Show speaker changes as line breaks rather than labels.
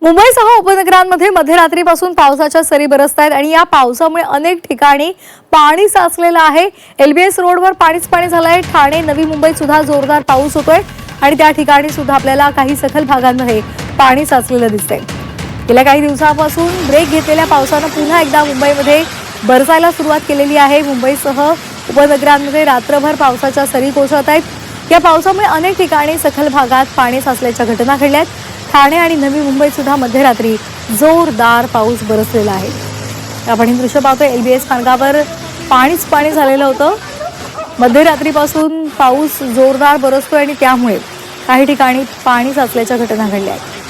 मुंबईसह उपनगरांमध्ये मध्यरात्रीपासून पावसाच्या सरी बरसतायत आणि या पावसामुळे अनेक ठिकाणी पाणी साचलेलं आहे। एलबीएस रोडवर पाणीच पाणी झालंय। ठाणे नवी मुंबईत सुद्धा जोरदार पाऊस होतोय आणि त्या ठिकाणी सुद्धा आपल्याला काही सखल भागांमध्ये पाणी साचलेलं दिसतंय। गेल्या काही दिवसांपासून ब्रेक घेतलेल्या पावसानं पुन्हा एकदा मुंबईमध्ये बरसायला सुरुवात केलेली आहे। मुंबईसह उपनगरांमध्ये रात्रभर पावसाच्या सरी कोसळत आहेत। या पावसामुळे अनेक ठिकाणी सखल भागात पाणी साचल्याच्या घटना घडल्या आहेत। ठाणे आणि नवी मुंबईत सुद्धा मध्यरात्री जोरदार पाऊस बरसलेला आहे। आपण हे दृश्य पाहतोय, एलबीएस स्थानकावर पाणीच पाणी झालेलं होतं। मध्यरात्रीपासून पाऊस जोरदार बरसतोय आणि त्यामुळे काही ठिकाणी पाणी साचल्याच्या घटना घडल्या आहेत।